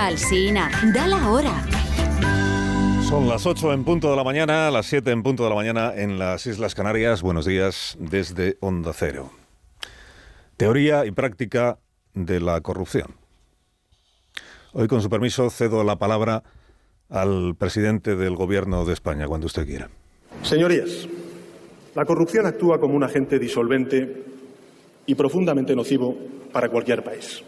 Alsina, da la hora. Son las 8 en punto de la mañana, las 7 en punto de la mañana en las Islas Canarias. Buenos días desde Onda Cero. Teoría y práctica de la corrupción. Hoy, con su permiso, cedo la palabra al presidente del Gobierno de España, cuando usted quiera. Señorías, la corrupción actúa como un agente disolvente y profundamente nocivo para cualquier país.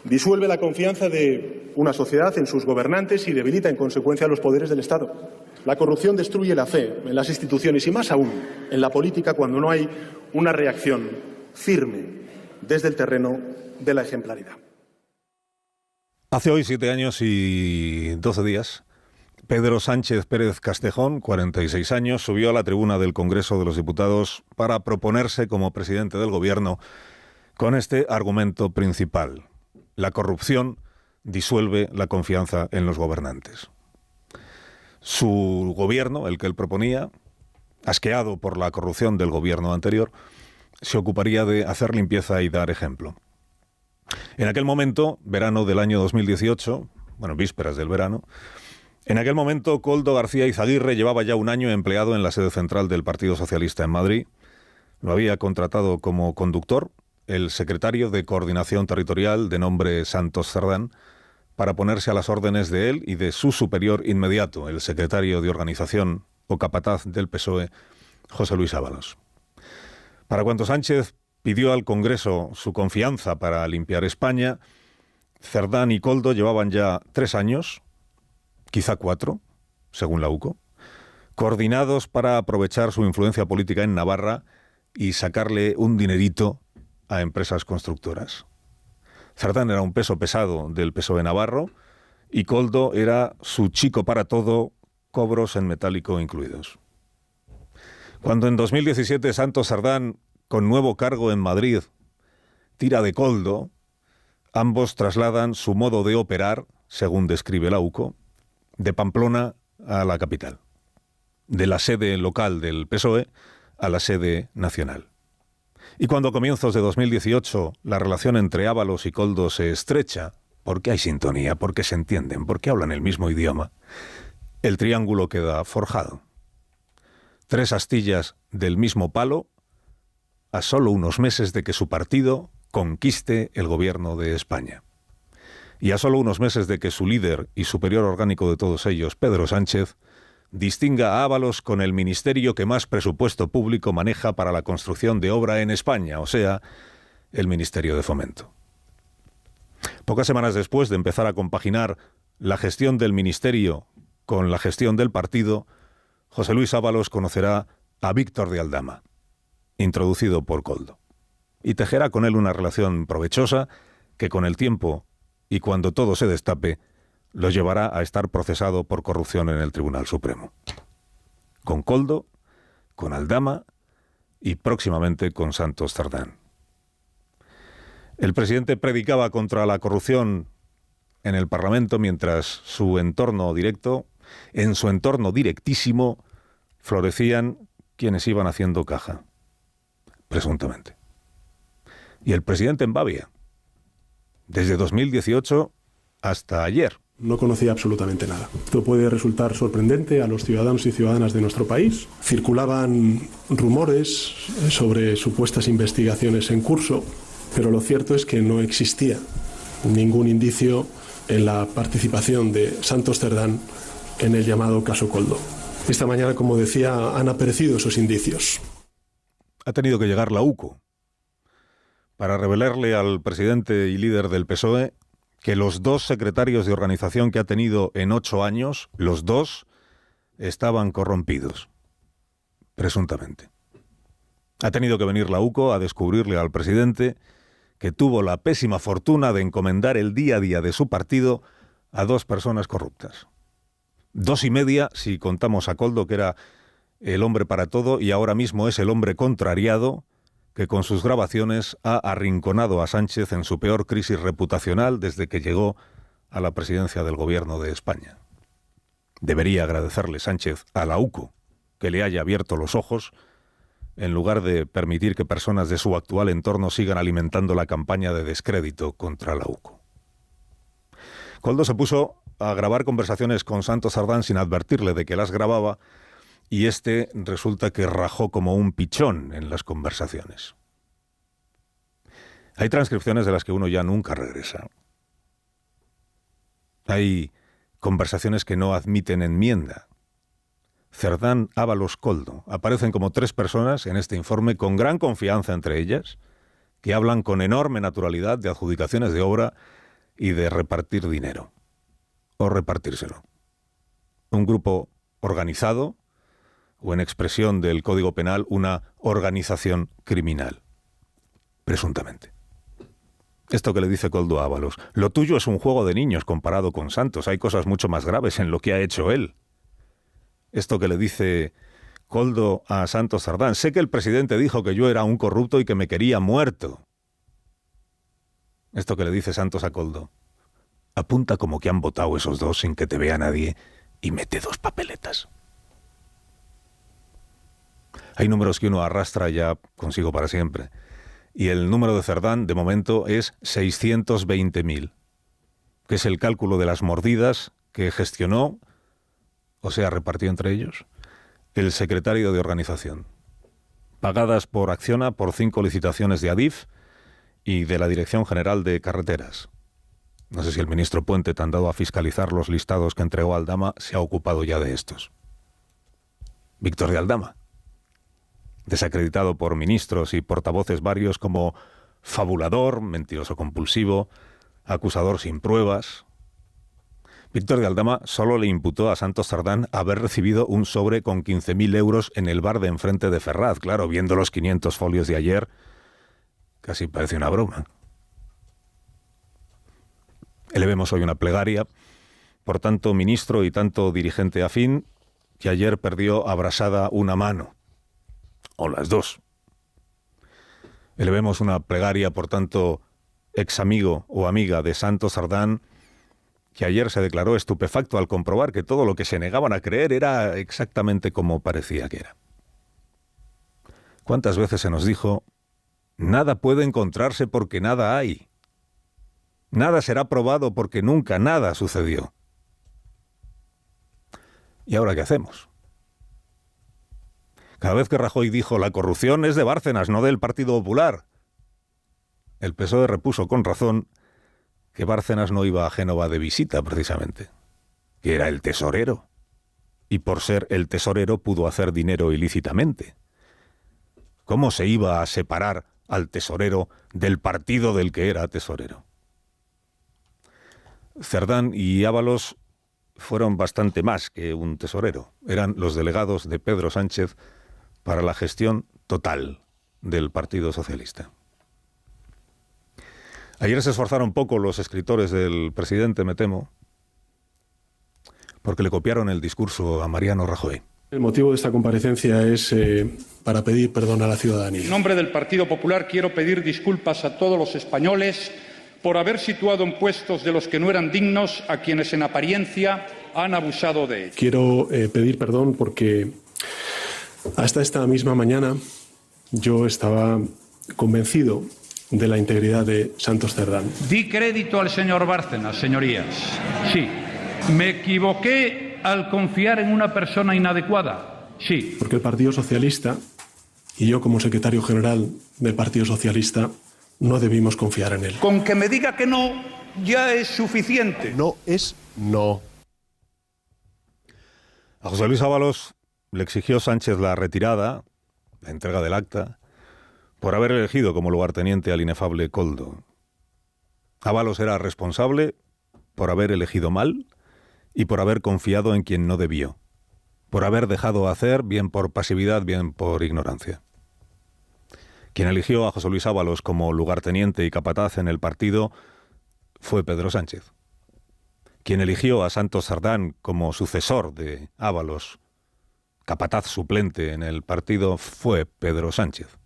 Disuelve la confianza de una sociedad en sus gobernantes y debilita en consecuencia los poderes del Estado. La corrupción destruye la fe en las instituciones y más aún en la política cuando no hay una reacción firme desde el terreno de la ejemplaridad. Hace hoy 7 años y 12 días, Pedro Sánchez Pérez Castejón, 46 años, subió a la tribuna del Congreso de los Diputados para proponerse como presidente del Gobierno con este argumento principal: la corrupción disuelve la confianza en los gobernantes. Su gobierno, el que él proponía, asqueado por la corrupción del gobierno anterior, se ocuparía de hacer limpieza y dar ejemplo. En aquel momento, verano del año 2018, vísperas del verano, en aquel momento Koldo García Izaguirre llevaba ya un año empleado en la sede central del Partido Socialista en Madrid. Lo había contratado como conductor el secretario de Coordinación Territorial, de nombre Santos Cerdán, para ponerse a las órdenes de él y de su superior inmediato, el secretario de Organización o capataz del PSOE, José Luis Ábalos. Para cuando Sánchez pidió al Congreso su confianza para limpiar España, Cerdán y Koldo llevaban ya 3 años, quizá 4, según la UCO, coordinados para aprovechar su influencia política en Navarra y sacarle un dinerito a empresas constructoras. Cerdán era un peso pesado del PSOE navarro y Koldo era su chico para todo, cobros en metálico incluidos. Cuando en 2017 Santos Cerdán, con nuevo cargo en Madrid, tira de Koldo, ambos trasladan su modo de operar, según describe la UCO, de Pamplona a la capital, de la sede local del PSOE a la sede nacional. Y cuando a comienzos de 2018 la relación entre Ábalos y Koldo se estrecha, porque hay sintonía, porque se entienden, porque hablan el mismo idioma, el triángulo queda forjado. 3 astillas del mismo palo a solo unos meses de que su partido conquiste el gobierno de España. Y a solo unos meses de que su líder y superior orgánico de todos ellos, Pedro Sánchez, distinga a Ábalos con el ministerio que más presupuesto público maneja para la construcción de obra en España, o sea, el Ministerio de Fomento. Pocas semanas después de empezar a compaginar la gestión del ministerio con la gestión del partido, José Luis Ábalos conocerá a Víctor de Aldama, introducido por Koldo, y tejerá con él una relación provechosa que con el tiempo y cuando todo se destape, lo llevará a estar procesado por corrupción en el Tribunal Supremo. Con Koldo, con Aldama y próximamente con Santos Cerdán. El presidente predicaba contra la corrupción en el Parlamento mientras su entorno directo, en su entorno directísimo, florecían quienes iban haciendo caja, presuntamente. Y el presidente en Babia, desde 2018 hasta ayer. No conocía absolutamente nada. Esto puede resultar sorprendente a los ciudadanos y ciudadanas de nuestro país. Circulaban rumores sobre supuestas investigaciones en curso, pero lo cierto es que no existía ningún indicio en la participación de Santos Cerdán en el llamado caso Koldo. Esta mañana, como decía, han aparecido esos indicios. Ha tenido que llegar la UCO para revelarle al presidente y líder del PSOE que los 2 secretarios de organización que ha tenido en 8 años, los 2, estaban corrompidos, presuntamente. Ha tenido que venir la UCO a descubrirle al presidente que tuvo la pésima fortuna de encomendar el día a día de su partido a 2 personas corruptas. 2 y media si contamos a Koldo, que era el hombre para todo y ahora mismo es el hombre contrariado, que con sus grabaciones ha arrinconado a Sánchez en su peor crisis reputacional desde que llegó a la presidencia del gobierno de España. Debería agradecerle Sánchez a la UCO que le haya abierto los ojos, en lugar de permitir que personas de su actual entorno sigan alimentando la campaña de descrédito contra la UCO. Koldo se puso a grabar conversaciones con Santos Cerdán sin advertirle de que las grababa, y este resulta que rajó como un pichón en las conversaciones. Hay transcripciones de las que uno ya nunca regresa. Hay conversaciones que no admiten enmienda. Cerdán, Ábalos, Koldo. Aparecen como 3 personas en este informe con gran confianza entre ellas, que hablan con enorme naturalidad de adjudicaciones de obra y de repartir dinero. O repartírselo. Un grupo organizado, o en expresión del Código Penal, una organización criminal. Presuntamente. Esto que le dice Koldo a Ábalos: lo tuyo es un juego de niños comparado con Santos. Hay cosas mucho más graves en lo que ha hecho él. Esto que le dice Koldo a Santos Cerdán: sé que el presidente dijo que yo era un corrupto y que me quería muerto. Esto que le dice Santos a Koldo: apunta como que han votado esos dos sin que te vea nadie y mete 2 papeletas. Hay números que uno arrastra ya consigo para siempre. Y el número de Cerdán, de momento, es 620.000, que es el cálculo de las mordidas que gestionó, o sea, repartió entre ellos, el secretario de organización, pagadas por Acciona por 5 licitaciones de Adif y de la Dirección General de Carreteras. No sé si el ministro Puente, tan dado a fiscalizar los listados que entregó Aldama, se ha ocupado ya de estos. Víctor de Aldama, desacreditado por ministros y portavoces varios como fabulador, mentiroso compulsivo, acusador sin pruebas. Víctor de Aldama solo le imputó a Santos Cerdán haber recibido un sobre con 15.000 euros en el bar de enfrente de Ferraz. Claro, viendo los 500 folios de ayer, casi parece una broma. Elevemos hoy una plegaria por tanto ministro y tanto dirigente afín que ayer perdió abrasada una mano. O las 2. Elevemos una plegaria, por tanto, ex amigo o amiga de Santos Cerdán, que ayer se declaró estupefacto al comprobar que todo lo que se negaban a creer era exactamente como parecía que era. ¿Cuántas veces se nos dijo: nada puede encontrarse porque nada hay? Nada será probado porque nunca nada sucedió. ¿Y ahora qué hacemos? Cada vez que Rajoy dijo: la corrupción es de Bárcenas, no del Partido Popular, el PSOE repuso con razón que Bárcenas no iba a Génova de visita precisamente, que era el tesorero, y por ser el tesorero pudo hacer dinero ilícitamente. ¿Cómo se iba a separar al tesorero del partido del que era tesorero? Cerdán y Ábalos fueron bastante más que un tesorero. Eran los delegados de Pedro Sánchez para la gestión total del Partido Socialista. Ayer se esforzaron poco los escritores del presidente, me temo, porque le copiaron el discurso a Mariano Rajoy. El motivo de esta comparecencia es para pedir perdón a la ciudadanía. En nombre del Partido Popular quiero pedir disculpas a todos los españoles por haber situado en puestos de los que no eran dignos a quienes en apariencia han abusado de ellos. Quiero pedir perdón porque hasta esta misma mañana yo estaba convencido de la integridad de Santos Cerdán. Di crédito al señor Bárcenas, señorías. Sí. ¿Me equivoqué al confiar en una persona inadecuada? Sí. Porque el Partido Socialista y yo como secretario general del Partido Socialista no debimos confiar en él. Con que me diga que no ya es suficiente. No es no. A José Luis Ábalos le exigió Sánchez la retirada, la entrega del acta, por haber elegido como lugarteniente al inefable Koldo. Ábalos era responsable por haber elegido mal y por haber confiado en quien no debió, por haber dejado hacer, bien por pasividad, bien por ignorancia. Quien eligió a José Luis Ábalos como lugarteniente y capataz en el partido fue Pedro Sánchez. Quien eligió a Santos Cerdán como sucesor de Ábalos, capataz suplente en el partido, fue Pedro Sánchez.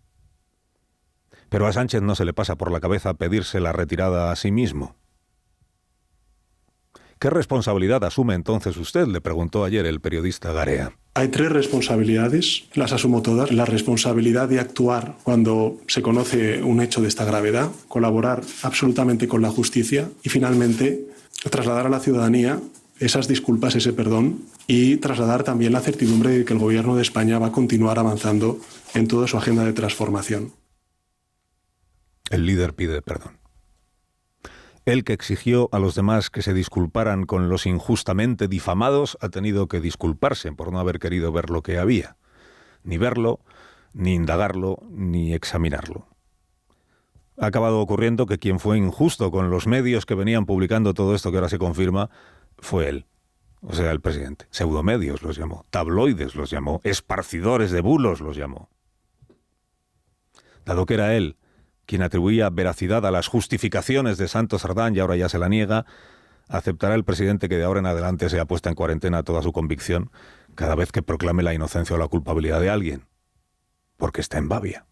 Pero a Sánchez no se le pasa por la cabeza pedirse la retirada a sí mismo. ¿Qué responsabilidad asume entonces usted?, le preguntó ayer el periodista Garea. Hay 3 responsabilidades, las asumo todas. La responsabilidad de actuar cuando se conoce un hecho de esta gravedad, colaborar absolutamente con la justicia y finalmente trasladar a la ciudadanía esas disculpas, ese perdón, y trasladar también la certidumbre de que el Gobierno de España va a continuar avanzando en toda su agenda de transformación. El líder pide perdón. El que exigió a los demás que se disculparan con los injustamente difamados ha tenido que disculparse por no haber querido ver lo que había. Ni verlo, ni indagarlo, ni examinarlo. Ha acabado ocurriendo que quien fue injusto con los medios que venían publicando todo esto que ahora se confirma fue él, o sea, el presidente. Pseudomedios los llamó, tabloides los llamó, esparcidores de bulos los llamó. Dado que era él quien atribuía veracidad a las justificaciones de Santos Cerdán y ahora ya se la niega, aceptará el presidente que de ahora en adelante sea puesta en cuarentena toda su convicción cada vez que proclame la inocencia o la culpabilidad de alguien, porque está en babia.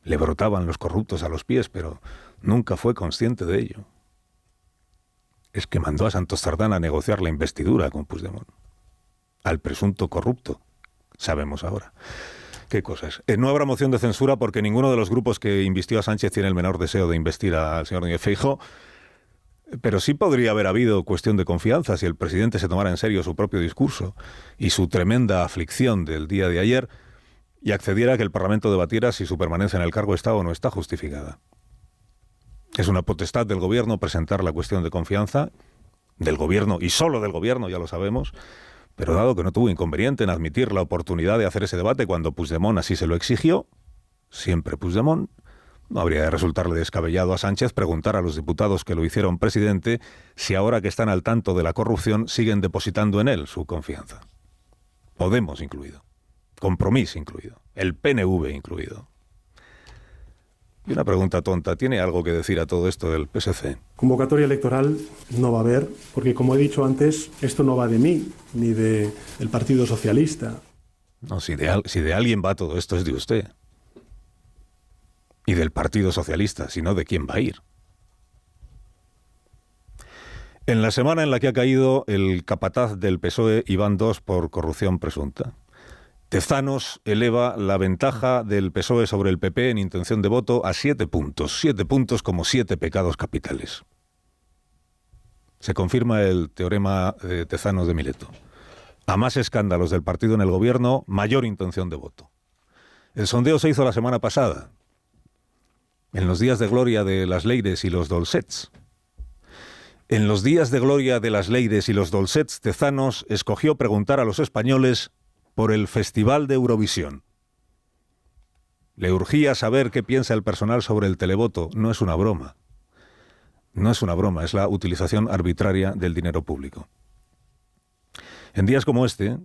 Le brotaban los corruptos a los pies, pero nunca fue consciente de ello. Es que mandó a Santos Cerdán a negociar la investidura con Puigdemont. Al presunto corrupto, sabemos ahora. ¿Qué cosas? No habrá moción de censura porque ninguno de los grupos que invistió a Sánchez tiene el menor deseo de investir al señor Núñez Feijóo, pero sí podría haber habido cuestión de confianza si el presidente se tomara en serio su propio discurso y su tremenda aflicción del día de ayer y accediera a que el Parlamento debatiera si su permanencia en el cargo está o no está justificada. Es una potestad del Gobierno presentar la cuestión de confianza, del Gobierno y solo del Gobierno, ya lo sabemos, pero dado que no tuvo inconveniente en admitir la oportunidad de hacer ese debate cuando Puigdemont así se lo exigió, siempre Puigdemont, no habría de resultarle descabellado a Sánchez preguntar a los diputados que lo hicieron presidente si ahora que están al tanto de la corrupción siguen depositando en él su confianza. Podemos incluido, Compromís incluido, el PNV incluido. Y una pregunta tonta, ¿tiene algo que decir a todo esto del PSC? Convocatoria electoral no va a haber, porque como he dicho antes, esto no va de mí, ni del Partido Socialista. No, si de alguien va todo esto es de usted. Y del Partido Socialista, sino de quién va a ir. En la semana en la que ha caído el capataz del PSOE, Iván II, por corrupción presunta, Tezanos eleva la ventaja del PSOE sobre el PP en intención de voto a 7 puntos. 7 puntos como 7 pecados capitales. Se confirma el teorema de Tezanos de Mileto. A más escándalos del partido en el gobierno, mayor intención de voto. El sondeo se hizo la semana pasada, en los días de gloria de las Leires y los Dolcets. En los días de gloria de las Leires y los Dolcets, Tezanos escogió preguntar a los españoles por el Festival de Eurovisión. Le urgía saber qué piensa el personal sobre el televoto. No es una broma. No es una broma, es la utilización arbitraria del dinero público. En días como este,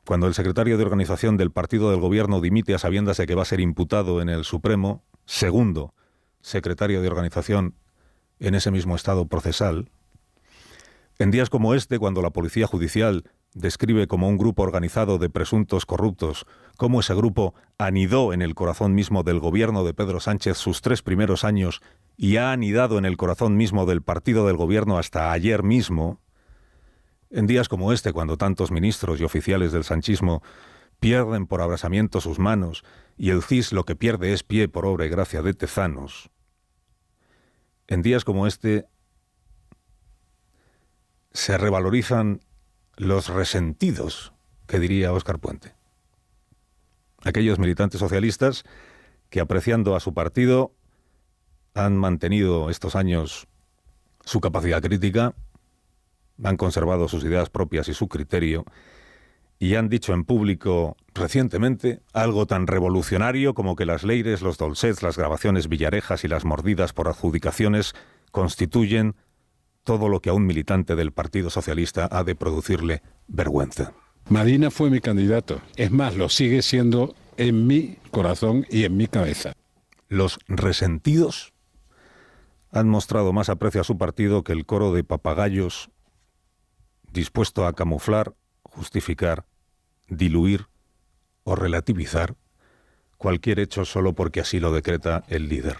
cuando el secretario de organización del partido del gobierno dimite a sabiendas de que va a ser imputado en el Supremo, segundo secretario de organización en ese mismo estado procesal, en días como este, cuando la policía judicial describe como un grupo organizado de presuntos corruptos, cómo ese grupo anidó en el corazón mismo del gobierno de Pedro Sánchez sus 3 primeros años y ha anidado en el corazón mismo del partido del gobierno hasta ayer mismo, en días como este, cuando tantos ministros y oficiales del sanchismo pierden por abrasamiento sus manos y el CIS lo que pierde es pie por obra y gracia de Tezanos, en días como este se revalorizan los resentidos, que diría Óscar Puente. Aquellos militantes socialistas que, apreciando a su partido, han mantenido estos años su capacidad crítica, han conservado sus ideas propias y su criterio, y han dicho en público recientemente algo tan revolucionario como que las Leires, los Dolcets, las grabaciones Villarejas y las mordidas por adjudicaciones constituyen todo lo que a un militante del Partido Socialista ha de producirle vergüenza. Madina fue mi candidato. Es más, lo sigue siendo en mi corazón y en mi cabeza. Los resentidos han mostrado más aprecio a su partido que el coro de papagayos dispuesto a camuflar, justificar, diluir o relativizar cualquier hecho solo porque así lo decreta el líder.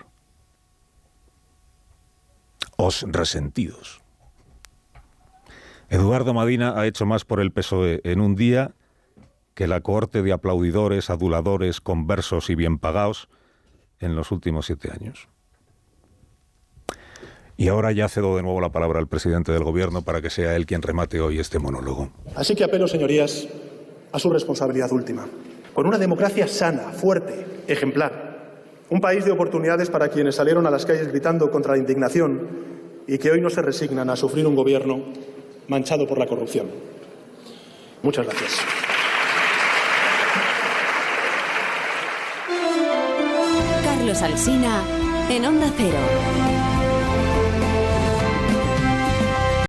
Os resentidos. Eduardo Madina ha hecho más por el PSOE en un día que la cohorte de aplaudidores, aduladores, conversos y bien pagados en los últimos 7 años. Y ahora ya cedo de nuevo la palabra al presidente del Gobierno para que sea él quien remate hoy este monólogo. Así que apelo, señorías, a su responsabilidad última. Con una democracia sana, fuerte, ejemplar. Un país de oportunidades para quienes salieron a las calles gritando contra la indignación y que hoy no se resignan a sufrir un gobierno manchado por la corrupción. Muchas gracias. Carlos Alsina en Onda Cero.